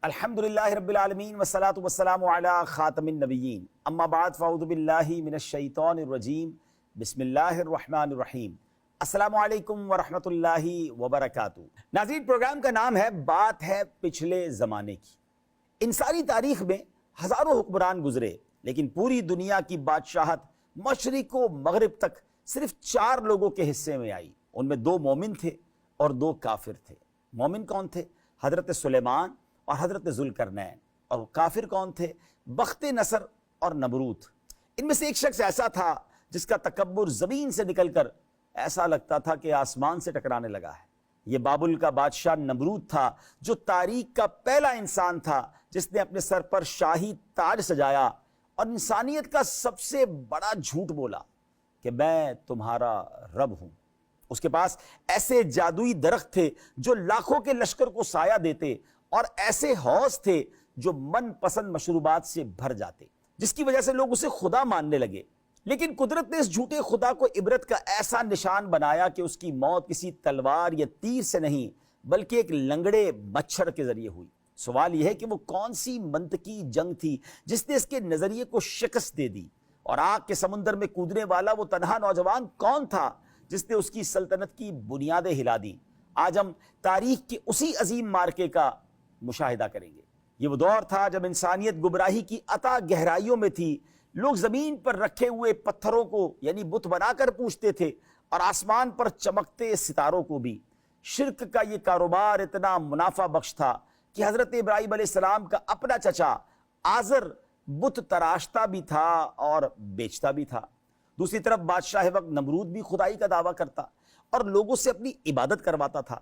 الحمدللہ رب العالمین والصلاة والسلام علی خاتم النبیین اما بعد فاعوذ باللہ من الشیطان الرجیم بسم اللہ الرحمن الرحیم السلام علیکم ورحمۃ اللہ وبرکاتہ۔ ناظرین، پروگرام کا نام ہے بات ہے پچھلے زمانے کی۔ انسانی تاریخ میں ہزاروں حکمران گزرے، لیکن پوری دنیا کی بادشاہت مشرق و مغرب تک صرف 4 لوگوں کے حصے میں آئی۔ ان میں 2 مومن تھے اور 2 کافر تھے۔ مومن کون تھے؟ حضرت سلیمان اور حضرت ذوالقرنین۔ اور کافر کون تھے؟ بخت نصر اور نمرود۔ ان میں سے ایک شخص ایسا تھا جس کا تکبر زمین سے نکل کر ایسا لگتا تھا کہ آسمان سے ٹکرانے لگا ہے۔ یہ بابل کا بادشاہ نمرود تھا، جو تاریخ کا پہلا انسان تھا جس نے اپنے سر پر شاہی تاج سجایا اور انسانیت کا سب سے بڑا جھوٹ بولا کہ میں تمہارا رب ہوں۔ اس کے پاس ایسے جادوئی درخت تھے جو لاکھوں کے لشکر کو سایہ دیتے، اور ایسے حوض تھے جو من پسند مشروبات سے بھر جاتے، جس کی وجہ سے لوگ اسے خدا ماننے لگے۔ لیکن قدرت نے اس جھوٹے خدا کو عبرت کا ایسا نشان بنایا کہ اس کی موت کسی تلوار یا تیر سے نہیں بلکہ ایک لنگڑے مچھر کے ذریعے ہوئی۔ سوال یہ ہے کہ وہ کون سی منطقی جنگ تھی جس نے اس کے نظریے کو شکست دے دی، اور آگ کے سمندر میں کودنے والا وہ تنہا نوجوان کون تھا جس نے اس کی سلطنت کی بنیادیں ہلا دی؟ آج ہم تاریخ کے اسی عظیم مارکے کا مشاہدہ کریں گے۔ یہ وہ دور تھا جب انسانیت گمراہی کی عطا گہرائیوں میں تھی۔ لوگ زمین پر رکھے ہوئے پتھروں کو یعنی بت بنا کر پوجتے تھے، اور آسمان پر چمکتے ستاروں کو بھی۔ شرک کا یہ کاروبار اتنا منافع بخش تھا کہ حضرت ابراہیم علیہ السلام کا اپنا چچا آزر بت تراشتا بھی تھا اور بیچتا بھی تھا۔ دوسری طرف بادشاہ وقت نمرود بھی خدائی کا دعویٰ کرتا اور لوگوں سے اپنی عبادت کرواتا تھا۔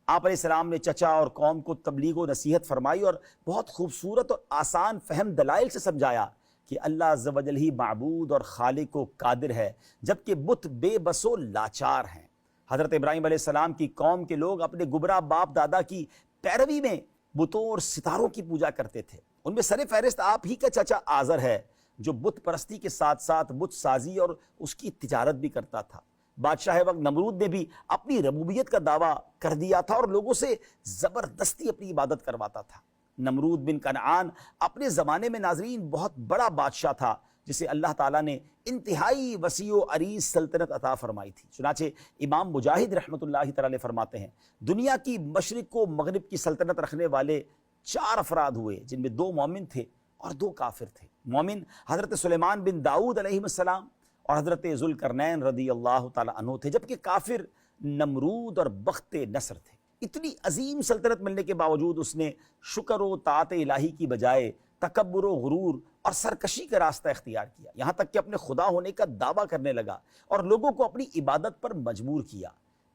آپ علیہ السلام نے چچا اور قوم کو تبلیغ و نصیحت فرمائی اور بہت خوبصورت اور آسان فہم دلائل سے سمجھایا کہ اللہ عز و جل ہی معبود اور خالق و قادر ہے، جبکہ بت بے بس و لاچار ہیں۔ حضرت ابراہیم علیہ السلام کی قوم کے لوگ اپنے گمراہ باپ دادا کی پیروی میں بتوں اور ستاروں کی پوجا کرتے تھے۔ ان میں سر فہرست آپ ہی کا چچا آزر ہے، جو بت پرستی کے ساتھ ساتھ بت سازی اور اس کی تجارت بھی کرتا تھا۔ بادشاہ وقت نمرود نے بھی اپنی ربوبیت کا دعویٰ کر دیا تھا اور لوگوں سے زبردستی اپنی عبادت کرواتا تھا۔ نمرود بن کنعان اپنے زمانے میں ناظرین بہت بڑا بادشاہ تھا، جسے اللہ تعالیٰ نے انتہائی وسیع و عریض سلطنت عطا فرمائی تھی۔ چنانچہ امام مجاہد رحمۃ اللہ تعالیٰ فرماتے ہیں، دنیا کی مشرق و مغرب کی سلطنت رکھنے والے 4 افراد ہوئے، جن میں 2 مومن تھے اور 2 کافر تھے۔ مومن حضرت سلیمان بن داؤد علیہ السلام اور حضرت ذوالقرنین رضی اللہ تعالیٰ عنہ تھے، جبکہ کافر نمرود اور بخت نصر تھے۔ اتنی عظیم سلطنت ملنے کے باوجود اس نے شکر و طاعت الہی کی بجائے تکبر و غرور اور سرکشی کا راستہ اختیار کیا، یہاں تک کہ اپنے خدا ہونے کا دعویٰ کرنے لگا اور لوگوں کو اپنی عبادت پر مجبور کیا۔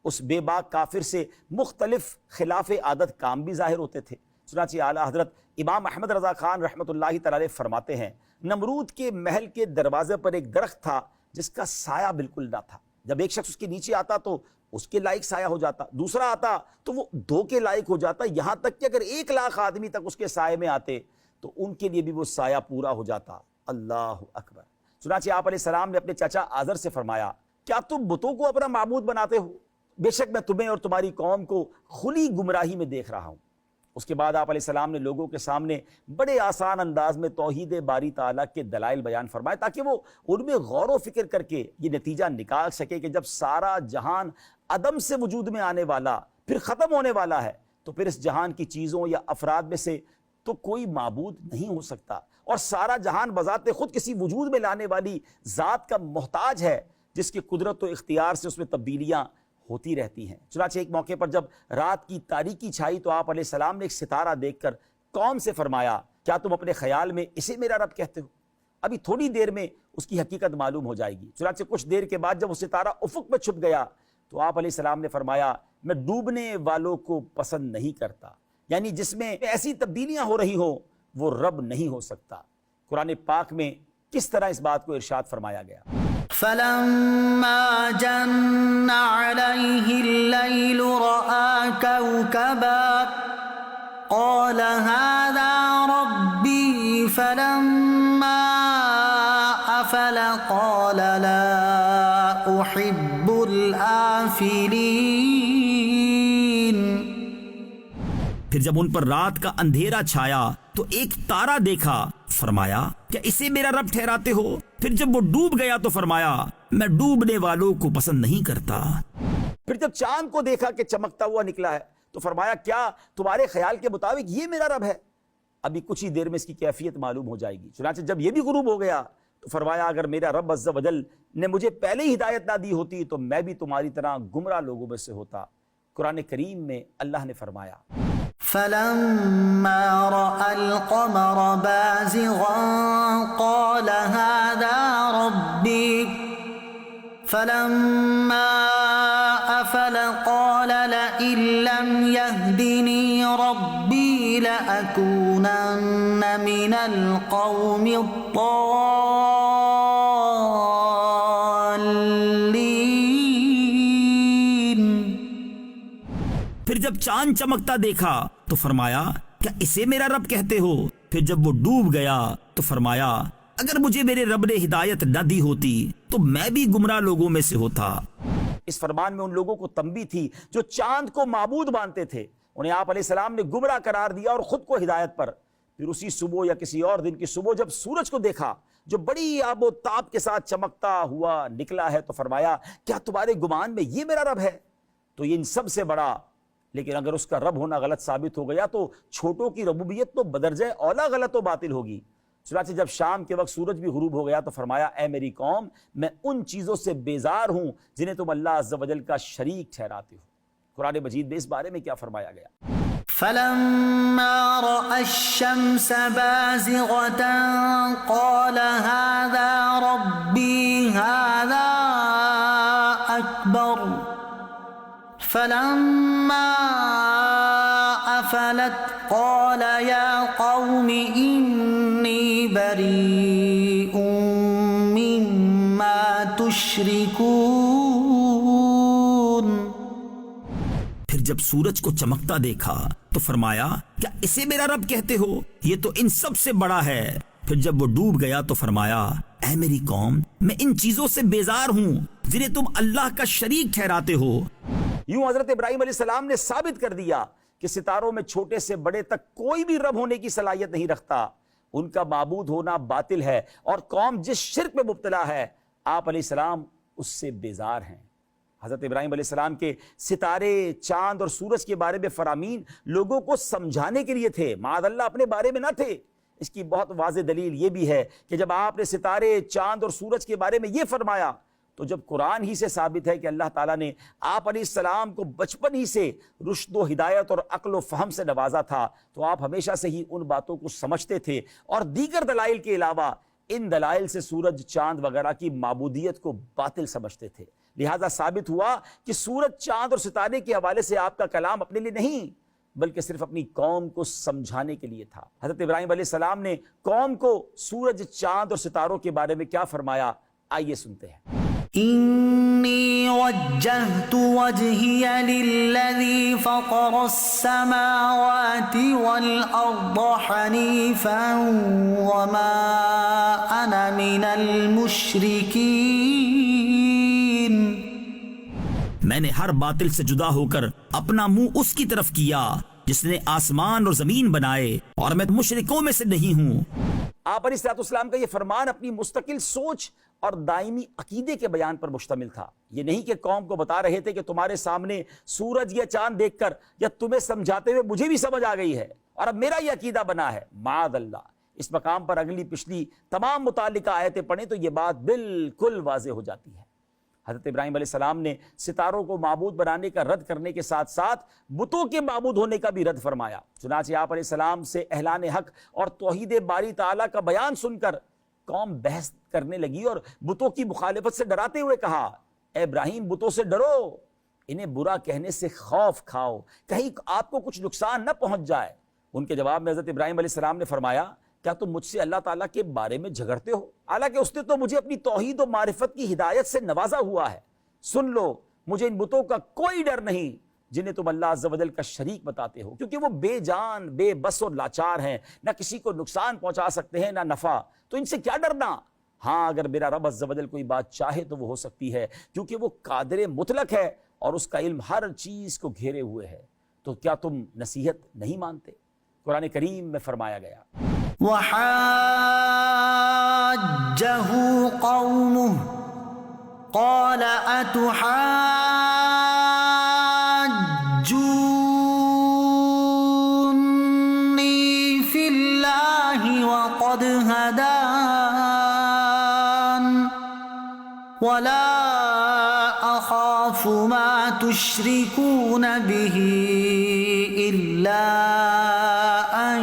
اس بے باک کافر سے مختلف خلاف عادت کام بھی ظاہر ہوتے تھے۔ چنانچہ اعلیٰ حضرت امام احمد رضا خان رحمۃ اللہ تعالی فرماتے ہیں، نمرود کے محل کے دروازے پر ایک درخت تھا جس کا سایہ بالکل نہ تھا۔ جب ایک شخص اس کے نیچے آتا تو اس کے لائق سایہ ہو جاتا، دوسرا آتا تو وہ 2 کے لائق ہو جاتا، یہاں تک کہ اگر 1 لاکھ آدمی تک اس کے سائے میں آتے تو ان کے لیے بھی وہ سایہ پورا ہو جاتا۔ اللہ اکبر۔ چنانچہ آپ علیہ السلام نے اپنے چچا آزر سے فرمایا، کیا تم بتوں کو اپنا معبود بناتے ہو؟ بے شک میں تمہیں اور تمہاری قوم کو کھلی گمراہی میں دیکھ رہا ہوں۔ اس کے بعد آپ علیہ السلام نے لوگوں کے سامنے بڑے آسان انداز میں توحید باری تعالیٰ کے دلائل بیان فرمائے، تاکہ وہ ان میں غور و فکر کر کے یہ نتیجہ نکال سکے کہ جب سارا جہان عدم سے وجود میں آنے والا پھر ختم ہونے والا ہے، تو پھر اس جہان کی چیزوں یا افراد میں سے تو کوئی معبود نہیں ہو سکتا، اور سارا جہان بذات خود کسی وجود میں لانے والی ذات کا محتاج ہے، جس کی قدرت و اختیار سے اس میں تبدیلیاں ہوتی رہتی ہیں۔ چنانچہ ایک موقع پر جب رات کی تاریکی چھائی تو آپ علیہ السلام نے ایک ستارہ دیکھ کر قوم سے فرمایا، کیا تم اپنے خیال میں اسے میرا رب کہتے ہو؟ ابھی تھوڑی دیر میں اس کی حقیقت معلوم ہو جائے گی۔ چنانچہ کچھ دیر کے بعد جب وہ ستارہ افق میں چھپ گیا تو آپ علیہ السلام نے فرمایا، میں ڈوبنے والوں کو پسند نہیں کرتا، یعنی جس میں ایسی تبدیلیاں ہو رہی ہوں وہ رب نہیں ہو سکتا۔ قرآن پاک میں کس طرح اس بات کو ارشاد فرمایا گیا؟ فلما جن عليه الليل رأى كوكبا قال هذا ربي فلما أفل قال لا أحب الآفلين۔ پھر جب ان پر رات کا اندھیرا چھایا تو ایک تارا دیکھا، فرمایا کیا اسے میرا رب ٹھہراتے ہو؟ پھر جب وہ ڈوب گیا تو فرمایا میں ڈوبنے والوں کو پسند نہیں کرتا۔ پھر جب چاند کو دیکھا کہ چمکتا ہوا نکلا ہے تو فرمایا کیا تمہارے خیال کے مطابق یہ میرا رب ہے؟ ابھی کچھ ہی دیر میں اس کی کیفیت معلوم ہو جائے گی۔ چنانچہ جب یہ بھی غروب ہو گیا تو فرمایا اگر میرا رب عز و جل نے مجھے پہلے ہی ہدایت نہ دی ہوتی تو میں بھی تمہاری طرح گمراہ لوگوں میں سے ہوتا۔ قرآن کریم میں اللہ نے فرمایا فلما رأى القمر بازغا قال هذا ربي فلما أفل قال لئن لم يهدني ربي لأكونن من القوم پھر جب چاند چمکتا دیکھا تو فرمایا کیا اسے میرا رب کہتے ہو؟ پھر جب وہ ڈوب گیا تو فرمایا اگر مجھے میرے رب نے ہدایت نہ دی ہوتی تو میں بھی گمراہ لوگوں میں سے ہوتا۔ اس فرمان میں ان لوگوں کو تنبیہ تھی جو چاند کو معبود مانتے تھے، انہیں آپ علیہ السلام نے گمراہ قرار دیا اور خود کو ہدایت پر۔ پھر اسی صبح یا کسی اور دن کی صبح جب سورج کو دیکھا جو بڑی آب و تاب کے ساتھ چمکتا ہوا نکلا ہے تو فرمایا کیا تمہارے گمان میں یہ میرا رب ہے؟ تو یہ ان سب سے بڑا، لیکن اگر اس کا رب ہونا غلط ثابت ہو گیا تو چھوٹوں کی ربوبیت تو بدرجہ اولا غلط و باطل ہوگی۔ چنانچہ جب شام کے وقت سورج بھی غروب ہو گیا تو فرمایا اے میری قوم میں ان چیزوں سے بیزار ہوں جنہیں تم اللہ عز و جل کا شریک ٹھہراتے ہو۔ قرآن مجید میں اس بارے میں کیا فرمایا گیا؟ فلما رأى الشمس بازغة قال هذا ربي هذا أكبر فلما أفلت قال يا قوم إني بريء مما تشركون۔ پھر جب سورج کو چمکتا دیکھا تو فرمایا کیا اسے میرا رب کہتے ہو؟ یہ تو ان سب سے بڑا ہے۔ پھر جب وہ ڈوب گیا تو فرمایا اے میری قوم میں ان چیزوں سے بیزار ہوں جنہیں تم اللہ کا شریک ٹھہراتے ہو۔ یوں حضرت ابراہیم علیہ السلام نے ثابت کر دیا کہ ستاروں میں چھوٹے سے بڑے تک کوئی بھی رب ہونے کی صلاحیت نہیں رکھتا، ان کا معبود ہونا باطل ہے، اور قوم جس شرک میں مبتلا ہے آپ علیہ السلام اس سے بیزار ہیں۔ حضرت ابراہیم علیہ السلام کے ستارے، چاند اور سورج کے بارے میں فرامین لوگوں کو سمجھانے کے لیے تھے، معاذ اللہ اپنے بارے میں نہ تھے۔ اس کی بہت واضح دلیل یہ بھی ہے کہ جب آپ نے ستارے، چاند اور سورج کے بارے میں یہ فرمایا تو جب قرآن ہی سے ثابت ہے کہ اللہ تعالیٰ نے آپ علیہ السلام کو بچپن ہی سے رشد و ہدایت اور عقل و فہم سے نوازا تھا تو آپ ہمیشہ سے ہی ان باتوں کو سمجھتے تھے، اور دیگر دلائل کے علاوہ ان دلائل سے سورج، چاند وغیرہ کی معبودیت کو باطل سمجھتے تھے۔ لہذا ثابت ہوا کہ سورج، چاند اور ستارے کے حوالے سے آپ کا کلام اپنے لیے نہیں بلکہ صرف اپنی قوم کو سمجھانے کے لیے تھا۔ حضرت ابراہیم علیہ السلام نے قوم کو سورج، چاند اور ستاروں کے بارے میں کیا فرمایا، آئیے سنتے ہیں۔ إني وجهت وجهي للذي فطر السماوات والأرض حنيفا وما أنا من المشركين۔ میں نے ہر باطل سے جدا ہو کر اپنا منہ اس کی طرف کیا جس نے آسمان اور زمین بنائے، اور میں مشرکوں میں سے نہیں ہوں۔ آپ علیہ الصلوۃ والسلام کا یہ فرمان اپنی مستقل سوچ اور دائمی عقیدے کے بیان پر مشتمل تھا۔ یہ نہیں کہ قوم کو بتا رہے تھے کہ تمہارے سامنے سورج یا چاند دیکھ کر یا تمہیں سمجھاتے ہوئے مجھے بھی سمجھ آ گئی ہے اور اب میرا یہ عقیدہ بنا ہے، معاذ اللہ۔ اس مقام پر اگلی پچھلی تمام متعلقہ آیتیں پڑھیں تو یہ بات بالکل واضح ہو جاتی ہے۔ حضرت ابراہیم علیہ السلام نے ستاروں کو معبود بنانے کا رد کرنے کے ساتھ ساتھ بتوں کے معبود ہونے کا بھی رد فرمایا۔ چنانچہ آپ علیہ السلام سے اعلان حق اور توحید باری تعالیٰ کا بیان سن کر قوم بحث کرنے لگی اور بتوں کی مخالفت سے ڈراتے ہوئے کہا اے ابراہیم بتوں سے ڈرو، انہیں برا کہنے سے خوف کھاؤ، کہیں آپ کو کچھ نقصان نہ پہنچ جائے۔ ان کے جواب میں حضرت ابراہیم علیہ السلام نے فرمایا کیا تم مجھ سے اللہ تعالیٰ کے بارے میں جھگڑتے ہو؟ حالانکہ اس نے تو مجھے اپنی توحید و معرفت کی ہدایت سے نوازا ہوا ہے۔ سن لو، مجھے ان بتوں کا کوئی ڈر نہیں جنہیں تم اللہ عز و جل کا شریک بتاتے ہو، کیونکہ وہ بے جان، بے بس اور لاچار ہیں، نہ کسی کو نقصان پہنچا سکتے ہیں نہ نفع، تو ان سے کیا ڈرنا؟ ہاں اگر میرا رب عز و جل کوئی بات چاہے تو وہ ہو سکتی ہے، کیونکہ وہ قادر مطلق ہے اور اس کا علم ہر چیز کو گھیرے ہوئے ہے۔ تو کیا تم نصیحت نہیں مانتے؟ قرآن کریم میں فرمایا گیا وحاجه قومه قال أتحاجوني في الله وقد هدان ولا أخاف ما تشركون به إلا أن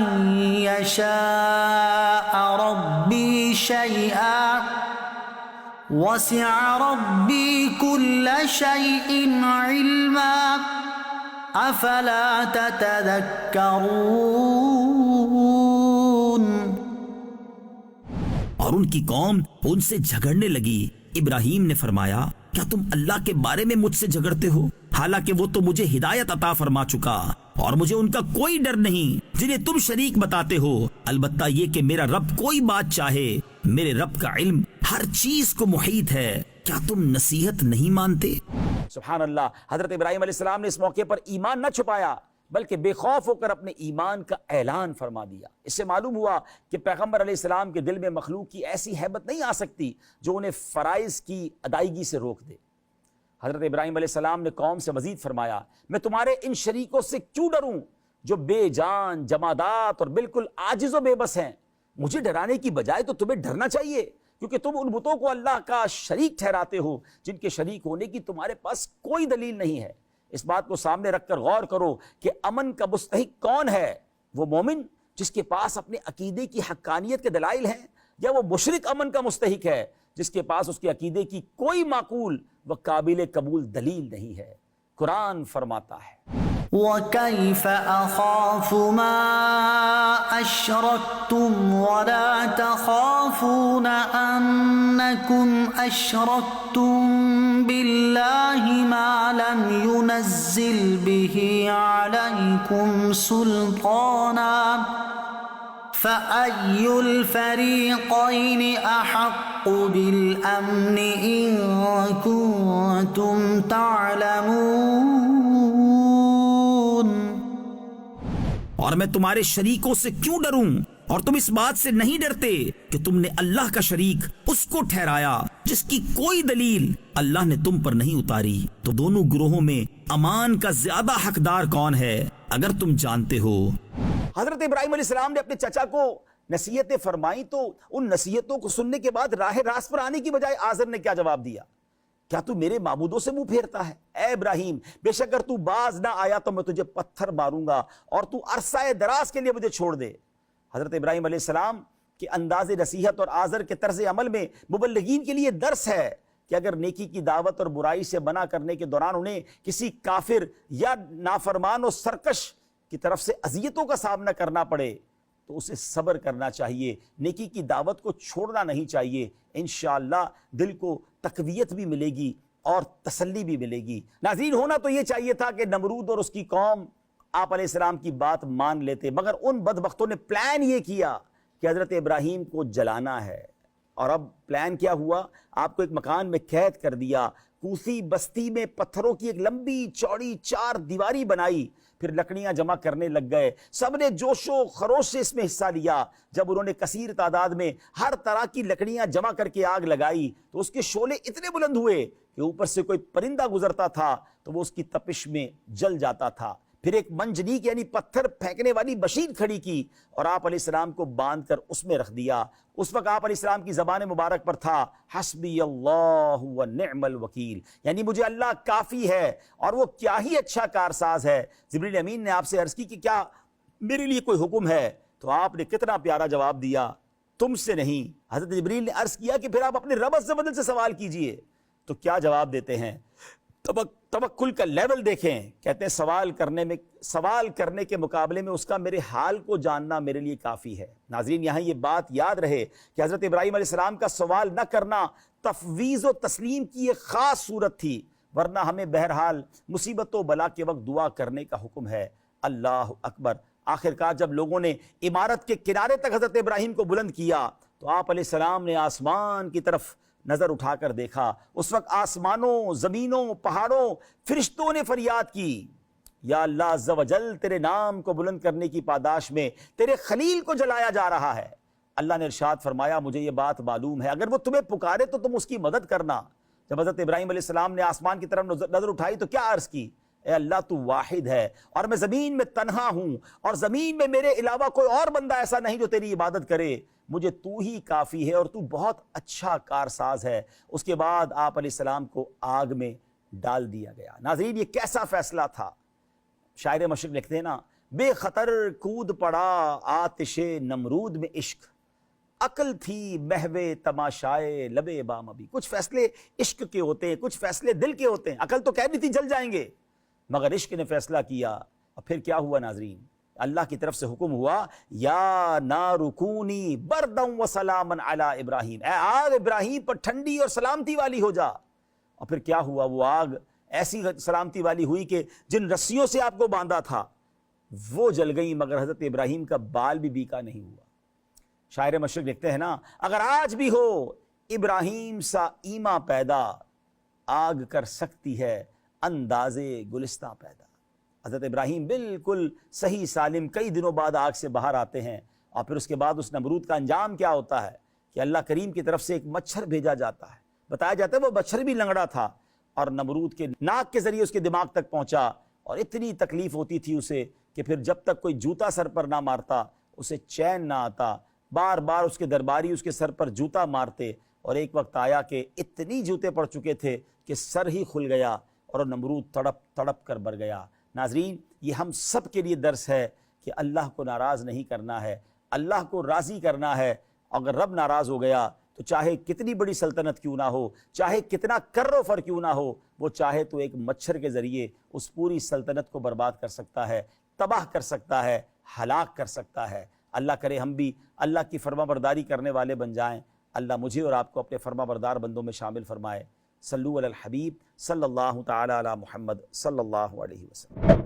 يشاء ربي شيئا وسع ربي كل شيء علما أفلا تتذكرون۔ اور ان کی قوم ان سے جھگڑنے لگی۔ ابراہیم نے فرمایا کیا تم اللہ کے بارے میں مجھ سے جھگڑتے ہو حالانکہ وہ تو مجھے ہدایت عطا فرما چکا اور مجھے ان کا کوئی ڈر نہیں جنہیں تم شریک بتاتے ہو، البتہ یہ کہ میرا رب کوئی بات چاہے، میرے رب کا علم ہر چیز کو محیط ہے، کیا تم نصیحت نہیں مانتے؟ سبحان اللہ۔ حضرت ابراہیم علیہ السلام نے اس موقع پر ایمان نہ چھپایا بلکہ بے خوف ہو کر اپنے ایمان کا اعلان فرما دیا۔ اس سے معلوم ہوا کہ پیغمبر علیہ السلام کے دل میں مخلوق کی ایسی ہیبت نہیں آ سکتی جو انہیں فرائض کی ادائیگی سے روک دے۔ حضرت ابراہیم علیہ السلام نے قوم سے مزید فرمایا میں تمہارے ان شریکوں سے کیوں ڈروں جو بے جان، جمادات اور بالکل عاجز و بے بس ہیں؟ مجھے ڈرانے کی بجائے تو تمہیں ڈرنا چاہیے، کیونکہ تم ان بتوں کو اللہ کا شریک ٹھہراتے ہو جن کے شریک ہونے کی تمہارے پاس کوئی دلیل نہیں ہے۔ اس بات کو سامنے رکھ کر غور کرو کہ امن کا مستحق کون ہے، وہ مومن جس کے پاس اپنے عقیدے کی حقانیت کے دلائل ہیں، یا وہ مشرک امن کا مستحق ہے جس کے پاس اس کے عقیدے کی کوئی معقول و قابل قبول دلیل نہیں ہے؟ قرآن فرماتا ہے وَكَيْفَ أَخَافُ مَا أَشْرَكْتُمْ وَلَا تَخَافُونَ أَنَّكُمْ أَشْرَكْتُمْ بِاللَّهِ مَا لَمْ يُنَزِّلْ بِهِ عَلَيْكُمْ سُلْطَانًا فَأَيُّ الْفَرِيقَيْنِ أَحَقُّ بِالْأَمْنِ إِن كُنتُمْ تَعْلَمُونَ۔ اور میں تمہارے شریکوں سے کیوں ڈروں اور تم اس بات سے نہیں ڈرتے کہ تم نے اللہ کا شریک اس کو ٹھہرایا جس کی کوئی دلیل اللہ نے تم پر نہیں اتاری؟ تو دونوں گروہوں میں امان کا زیادہ حقدار کون ہے اگر تم جانتے ہو؟ حضرت ابراہیم علیہ السلام نے اپنے چچا کو نصیحتیں فرمائیں تو ان نصیحتوں کو سننے کے بعد راہ راست پر آنے کی بجائے آزر نے کیا جواب دیا؟ کیا تو میرے معبودوں سے منہ پھیرتا ہے؟ اے ابراہیم، بے شک اگر تو باز نہ آیا تو میں تجھے پتھر ماروں گا اور تو عرصہ دراز کے لیے مجھے چھوڑ دے۔ حضرت ابراہیم علیہ السلام کے انداز نصیحت اور آزر کے طرز عمل میں مبلغین کے لیے درس ہے کہ اگر نیکی کی دعوت اور برائی سے منع کرنے کے دوران انہیں کسی کافر یا نافرمان و سرکش کی طرف سے اذیتوں کا سامنا کرنا پڑے تو اسے صبر کرنا چاہیے، نیکی کی دعوت کو چھوڑنا نہیں چاہیے۔ انشاءاللہ دل کو تقویت بھی ملے گی اور تسلی بھی ملے گی۔ ناظرین، ہونا تو یہ چاہیے تھا کہ نمرود اور اس کی قوم آپ علیہ السلام کی بات مان لیتے، مگر ان بدبختوں نے پلان یہ کیا کہ حضرت ابراہیم کو جلانا ہے۔ اور اب پلان کیا ہوا؟ آپ کو ایک مکان میں قید کر دیا، کوسی بستی میں پتھروں کی ایک لمبی چوڑی 4 دیواری بنائی، پھر لکڑیاں جمع کرنے لگ گئے۔ سب نے جوش و خروش سے اس میں حصہ لیا۔ جب انہوں نے کثیر تعداد میں ہر طرح کی لکڑیاں جمع کر کے آگ لگائی تو اس کے شعلے اتنے بلند ہوئے کہ اوپر سے کوئی پرندہ گزرتا تھا تو وہ اس کی تپش میں جل جاتا تھا۔ پھر ایک منجنیق یعنی پتھر پھینکنے والی مشین کھڑی کی اور آپ علیہ السلام کو باندھ کر اس میں رکھ دیا۔ اس وقت آپ علیہ السلام کی زبان مبارک پر تھا حسبی اللہ و نعم الوکیل، یعنی مجھے اللہ کافی ہے اور وہ کیا ہی اچھا کارساز ہے۔ جبریل امین نے آپ سے عرض کی کہ کیا میرے لیے کوئی حکم ہے؟ تو آپ نے کتنا پیارا جواب دیا، تم سے نہیں۔ حضرت جبریل نے عرض کیا کہ پھر آپ اپنے رب عز و جل سے سوال کیجئے، تو کیا جواب دیتے ہیں؟ توکل کا لیول دیکھیں، کہتے ہیں سوال کرنے کے مقابلے میں اس کا میرے حال کو جاننا میرے لیے کافی ہے۔ ناظرین، یہاں یہ بات یاد رہے کہ حضرت ابراہیم علیہ السلام کا سوال نہ کرنا تفویض و تسلیم کی ایک خاص صورت تھی، ورنہ ہمیں بہرحال مصیبت و بلا کے وقت دعا کرنے کا حکم ہے۔ اللہ اکبر۔ آخرکار جب لوگوں نے عمارت کے کنارے تک حضرت ابراہیم کو بلند کیا تو آپ علیہ السلام نے آسمان کی طرف نظر اٹھا کر دیکھا۔ اس وقت آسمانوں، زمینوں، پہاڑوں، فرشتوں نے فریاد کی یا اللہ عز و جل تیرے نام کو بلند کرنے کی پاداش میں تیرے خلیل کو جلایا جا رہا ہے۔ اللہ نے ارشاد فرمایا مجھے یہ بات معلوم ہے، اگر وہ تمہیں پکارے تو تم اس کی مدد کرنا۔ جب حضرت ابراہیم علیہ السلام نے آسمان کی طرف نظر اٹھائی تو کیا عرض کی؟ اے اللہ تو واحد ہے اور میں زمین میں تنہا ہوں، اور زمین میں میرے علاوہ کوئی اور بندہ ایسا نہیں جو تیری عبادت کرے، مجھے تو ہی کافی ہے اور تو بہت اچھا کارساز ہے۔ اس کے بعد آپ علیہ السلام کو آگ میں ڈال دیا گیا۔ ناظرین، یہ کیسا فیصلہ تھا؟ شاعر مشرق لکھتے ہیں نا، بے خطر کود پڑا آتش نمرود میں عشق، عقل تھی محو تماشائے لبے بام ابھی۔ کچھ فیصلے عشق کے ہوتے ہیں، کچھ فیصلے دل کے ہوتے ہیں۔ عقل تو کہہ رہی تھی جل جائیں گے، مگر عشق نے فیصلہ کیا۔ اور پھر کیا ہوا ناظرین؟ اللہ کی طرف سے حکم ہوا، یا نار کونی بردم و سلامن علی ابراہیم، اے آگ ابراہیم پر ٹھنڈی اور سلامتی والی ہو جا۔ اور پھر کیا ہوا؟ وہ آگ ایسی سلامتی والی ہوئی کہ جن رسیوں سے آپ کو باندھا تھا وہ جل گئی، مگر حضرت ابراہیم کا بال بھی بیکا نہیں ہوا۔ شاعر مشرق لکھتے ہیں نا، اگر آج بھی ہو ابراہیم سا ایما پیدا، آگ کر سکتی ہے انداز گلستہ پیدا۔ حضرت ابراہیم بالکل صحیح سالم کئی دنوں بعد آگ سے باہر آتے ہیں، اور پھر اس کے بعد اس نمرود کا انجام کیا ہوتا ہے کہ اللہ کریم کی طرف سے ایک مچھر بھیجا جاتا ہے۔ بتایا جاتا ہے وہ مچھر بھی لنگڑا تھا اور نمرود کے ناک کے ذریعے اس کے دماغ تک پہنچا، اور اتنی تکلیف ہوتی تھی اسے کہ پھر جب تک کوئی جوتا سر پر نہ مارتا اسے چین نہ آتا۔ بار بار اس کے درباری اس کے سر پر جوتا مارتے، اور ایک وقت آیا کہ اتنی جوتے پڑ چکے تھے کہ سر ہی کھل گیا اور نمرود تڑپ تڑپ کر مر گیا۔ ناظرین، یہ ہم سب کے لیے درس ہے کہ اللہ کو ناراض نہیں کرنا ہے، اللہ کو راضی کرنا ہے۔ اگر رب ناراض ہو گیا تو چاہے کتنی بڑی سلطنت کیوں نہ ہو، چاہے کتنا کر و فر کیوں نہ ہو، وہ چاہے تو ایک مچھر کے ذریعے اس پوری سلطنت کو برباد کر سکتا ہے، تباہ کر سکتا ہے، ہلاک کر سکتا ہے۔ اللہ کرے ہم بھی اللہ کی فرما برداری کرنے والے بن جائیں۔ اللہ مجھے اور آپ کو اپنے فرما بردار بندوں میں شامل فرمائے۔ صلو علی الحبیب صلی اللہ تعالی علی محمد صلی اللہ علیہ وسلم۔